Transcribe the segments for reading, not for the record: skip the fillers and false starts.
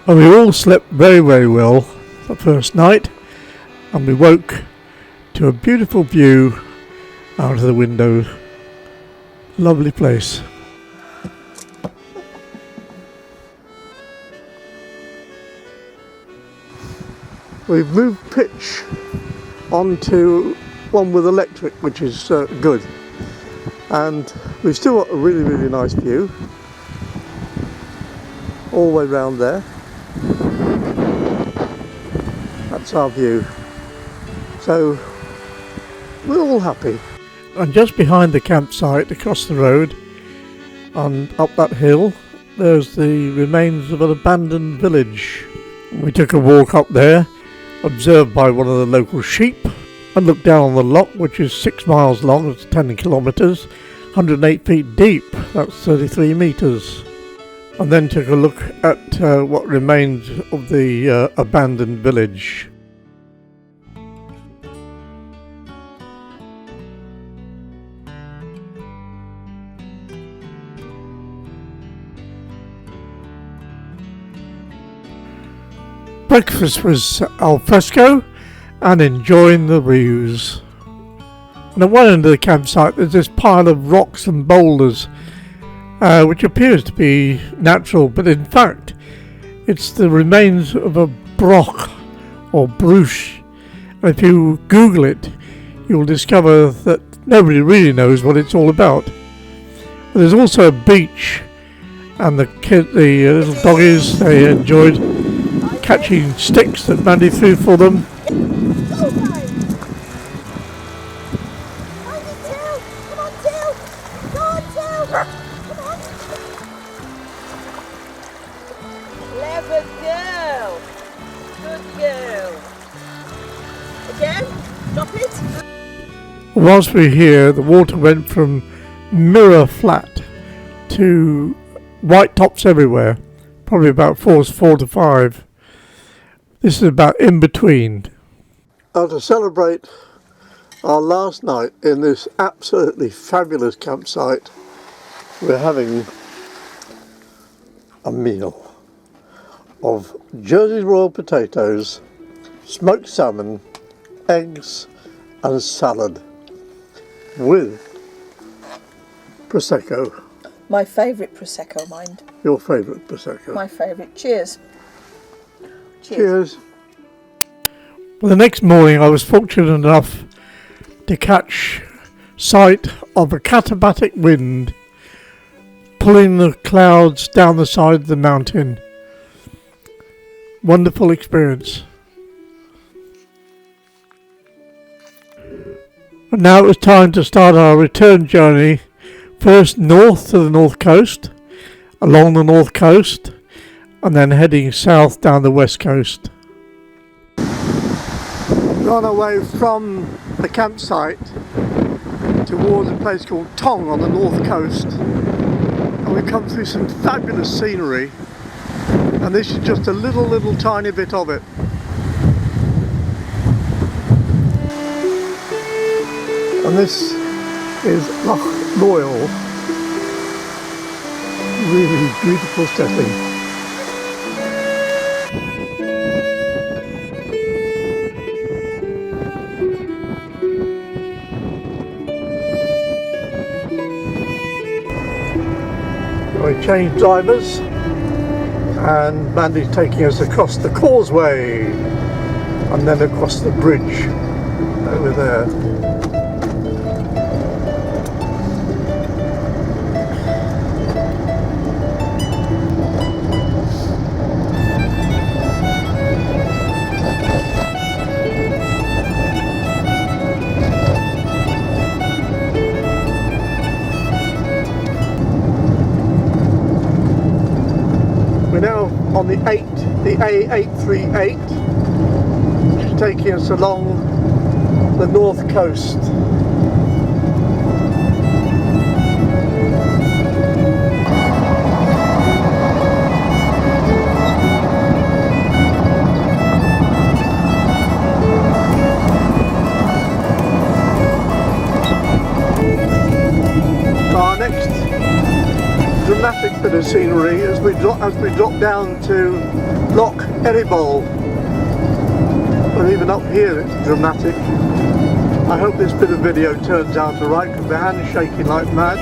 And we all slept very, very well the first night, and we woke to a beautiful view out of the window. Lovely place. We've moved pitch onto one with electric, which is good, and we've still got a really, really nice view all the way round there. That's our view, so we're all happy. And just behind the campsite, across the road and up that hill, there's the remains of an abandoned village. We took a walk up there, observed by one of the local sheep, and looked down on the loch, which is 6 miles long, it's 10 kilometres, 108 feet deep, that's 33 metres. And then took a look at what remains of the abandoned village. Breakfast was al fresco and enjoying the views. And at one end of the campsite there's this pile of rocks and boulders, which appears to be natural, but in fact it's the remains of a broch or bruche. And if you Google it, you'll discover that nobody really knows what it's all about. But there's also a beach, and the little doggies, they enjoyed catching sticks that Mandy threw for them. Clever girl. Good girl. Again, drop it. Whilst we were here, the water went from mirror flat to white tops everywhere, probably about 4 to 5. This is about in between. To celebrate our last night in this absolutely fabulous campsite, we're having a meal of Jersey's Royal potatoes, smoked salmon, eggs and salad with Prosecco. My favourite Prosecco, mind. Your favourite Prosecco. My favourite. Cheers. Cheers. Well, the next morning I was fortunate enough to catch sight of a katabatic wind pulling the clouds down the side of the mountain. Wonderful experience. And now it was time to start our return journey, first north to the north coast, along the north coast, and then heading south down the west coast. We're on our way from the campsite towards a place called Tong on the north coast, and we've come through some fabulous scenery, and this is just a little tiny bit of it. And this is Loch Navar, really beautiful setting. We changed drivers and Mandy's taking us across the causeway and then across the bridge over there. On the A838, which is taking us along the north coast. Our next dramatic dramatic bit of scenery as we drop down to Loch Navar. But even up here it's dramatic. I hope this bit of video turns out alright because my hand's shaking like mad.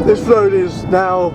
This road is now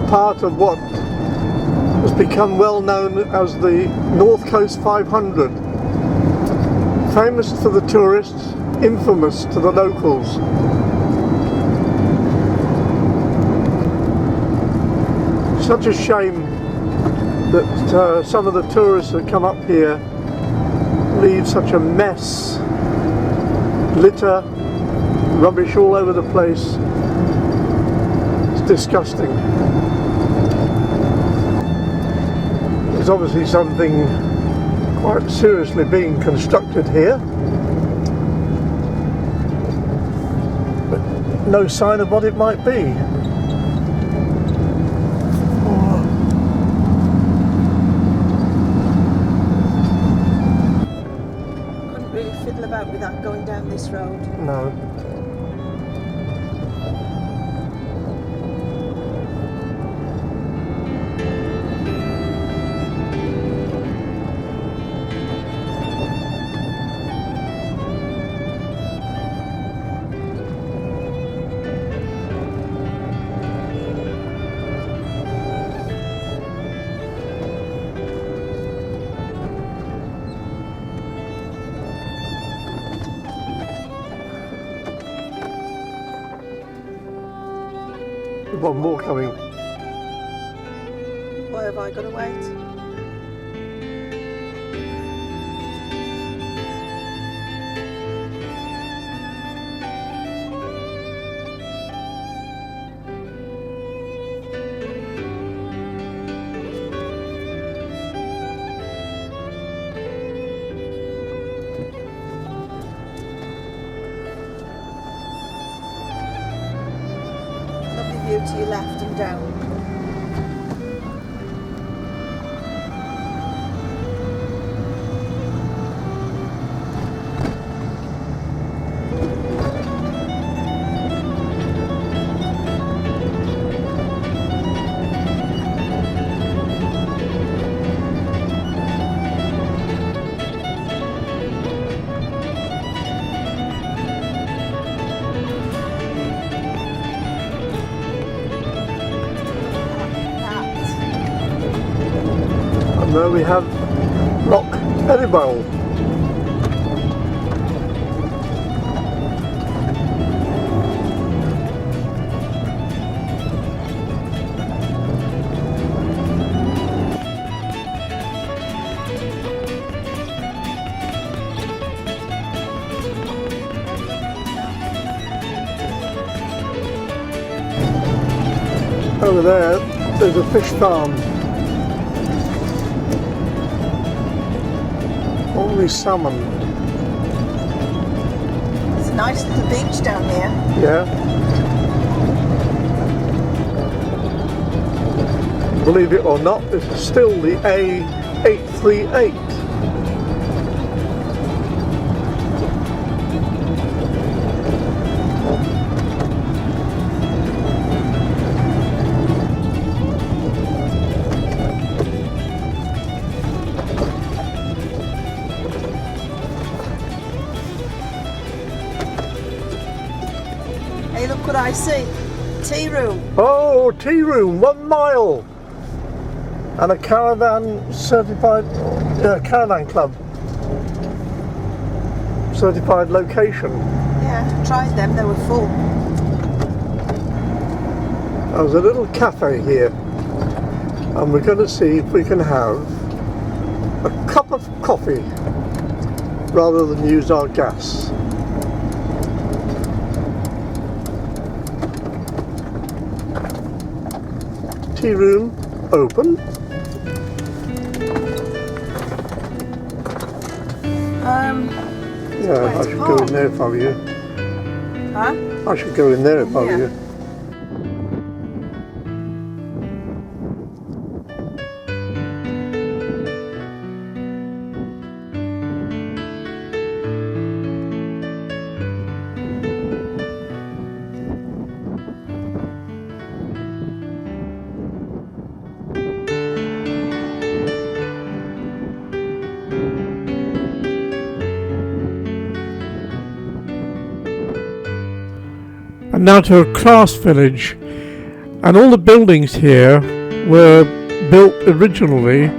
part of what has become well known as the North Coast 500. Famous for the tourists, infamous to the locals. Such a shame that some of the tourists that come up here leave such a mess, litter, rubbish all over the place. Disgusting. There's obviously something quite seriously being constructed here, but no sign of what it might be. Couldn't really fiddle about with that going down this road. No. One more coming. Why have I got to wait? View to your left and down. There we have Loch Navar. Over there's a fish farm. Only salmon. It's a nice little beach down here. Yeah. Believe it or not, this is still the A838. Hey, look what I see. Tea room. Oh, tea room, 1 mile. And a caravan certified, caravan club. Certified location. Yeah, tried them, they were full. There's a little cafe here. And we're going to see if we can have a cup of coffee rather than use our gas. Tea room open. Yeah, I should go in there if I were you. Huh? I should go in there if I were you. And now to a crafts village, and all the buildings here were built originally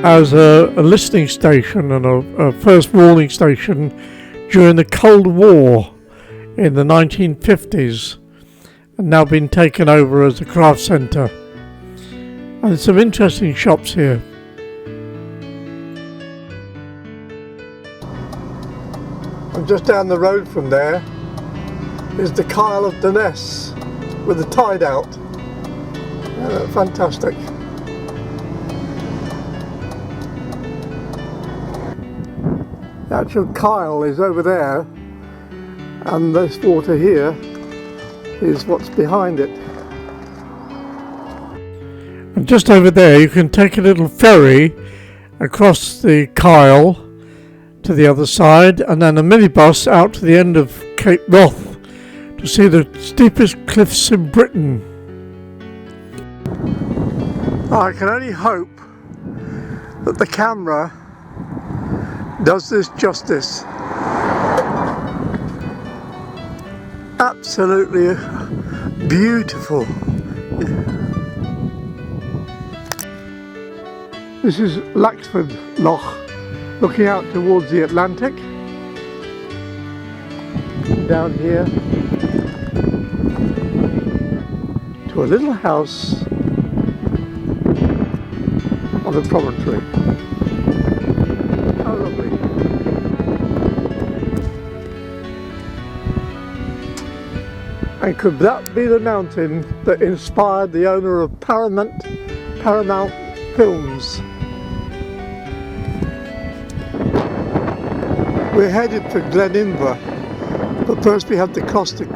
as a listening station and a first warning station during the Cold War in the 1950s, and now been taken over as a craft centre. And there's some interesting shops here. And just down the road from there is the Kyle of Durness with the tide out. Fantastic. The actual Kyle is over there, and this water here is what's behind it. And just over there you can take a little ferry across the Kyle to the other side, and then a minibus out to the end of Cape Wrath to see the steepest cliffs in Britain. I can only hope that the camera does this justice. Absolutely beautiful. This is Laxford Loch, looking out towards the Atlantic. Down here to a little house on the promontory. How lovely. And could that be the mountain that inspired the owner of Paramount Films? We're headed for Lochinver, but first we have to cross the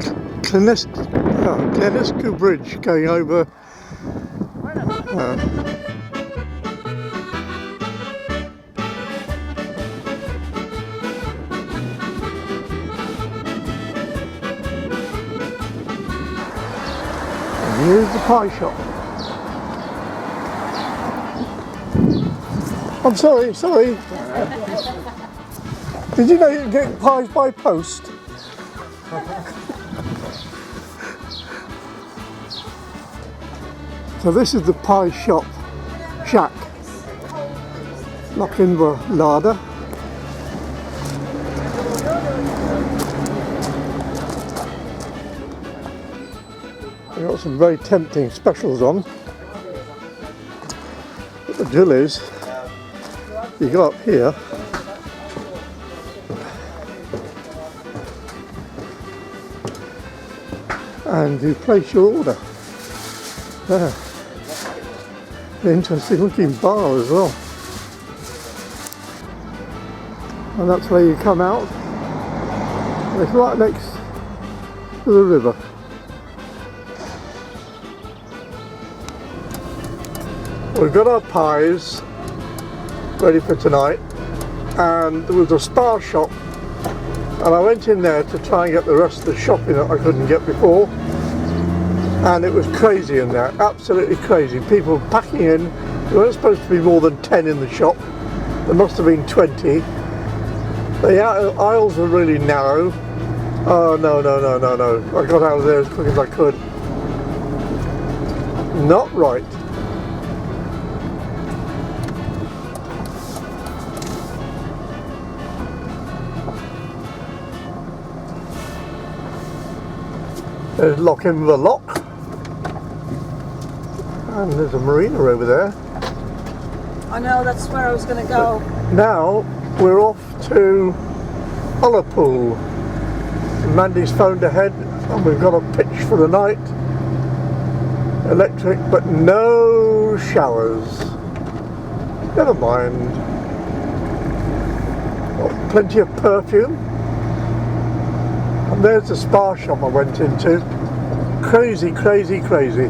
Glenisco Bridge going over and here's the pie shop. I'm sorry. Did you know you can get pies by post? So this is the pie shop shack, Lochinver larder. We've got some very tempting specials on. But the deal is, you go up here and you place your order. There. Interesting looking bar as well. And that's where you come out. It's right next to the river. We've got our pies ready for tonight, and there was a spa shop, and I went in there to try and get the rest of the shopping that I couldn't get before, and it was crazy in there, absolutely crazy. People packing in. There weren't supposed to be more than 10 in the shop. There must have been 20. The aisles were really narrow. Oh no. I got out of there as quick as I could. Not right. There's Lochinver Loch, and there's a marina over there. I know, that's where I was going to go. Now we're off to Ulapool. Mandy's phoned ahead and we've got a pitch for the night. Electric, but no showers. Never mind. Got plenty of perfume. And there's the spa shop I went into. Crazy, crazy, crazy.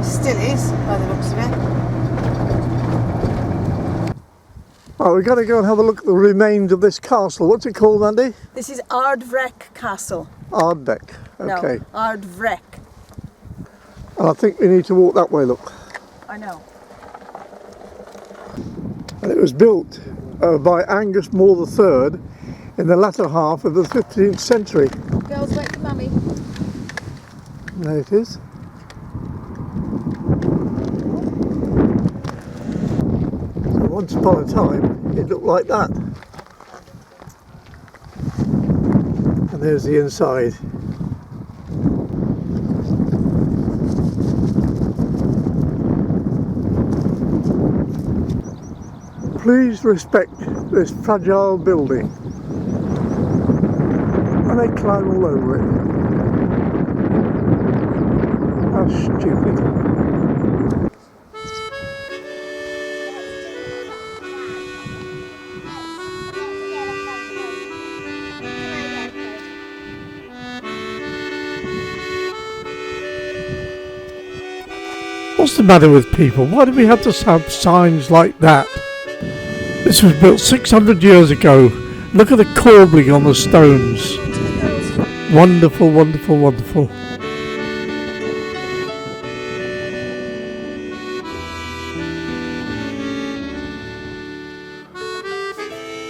Still is, by the looks of it. Right, we've got to go and have a look at the remains of this castle. What's it called, Andy? This is Ardvrek Castle. Ardbeck. Okay. No, Ardvrek. And I think we need to walk that way, look. I know. And it was built by Angus Moore III in the latter half of the 15th century. Girls, wait for Mummy. There it is. So once upon a time, it looked like that. And there's the inside. Please respect this fragile building. And they climb all over it. How stupid. What's the matter with people? Why do we have to have signs like that? This was built 600 years ago. Look at the corbelling on the stones. Wonderful, wonderful, wonderful.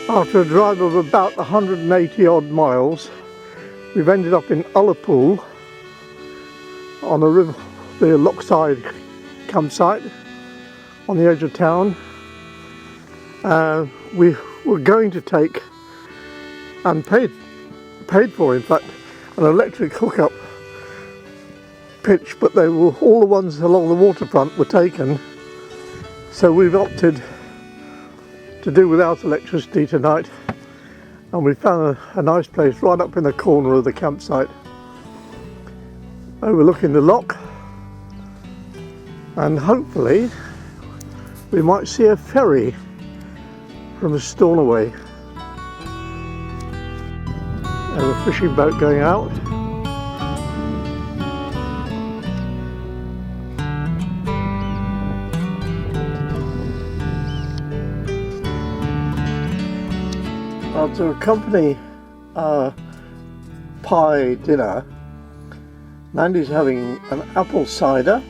After a drive of about 180 odd miles, we've ended up in Ulapool on the river, the Lochside campsite on the edge of town. We were going to take, and paid for in fact, an electric hookup pitch, but they were all the ones along the waterfront were taken, so we've opted to do without electricity tonight, and we found a nice place right up in the corner of the campsite overlooking the loch, and hopefully we might see a ferry from Stornoway. There's a fishing boat going out. To accompany our pie dinner, Mandy's having an apple cider.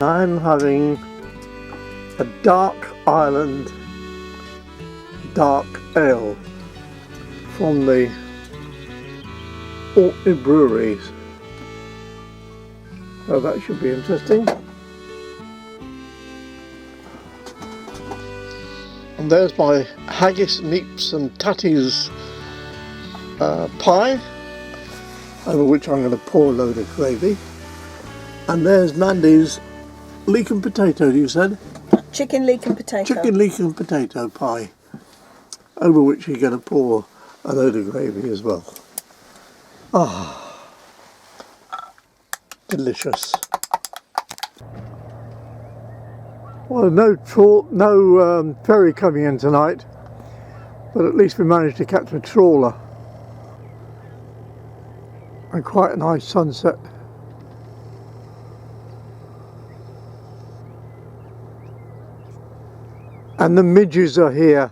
I'm having a dark Ireland dark ale from the Orkney breweries. So that should be interesting. And there's my haggis, neeps and tatties pie, over which I'm going to pour a load of gravy. And there's Mandy's leek and potato, you said? Chicken leek and potato. Chicken leek and potato pie, over which you're going to pour a load of gravy as well. Ah, delicious. Well, no ferry coming in tonight, but at least we managed to catch a trawler. And quite a nice sunset. And the midges are here.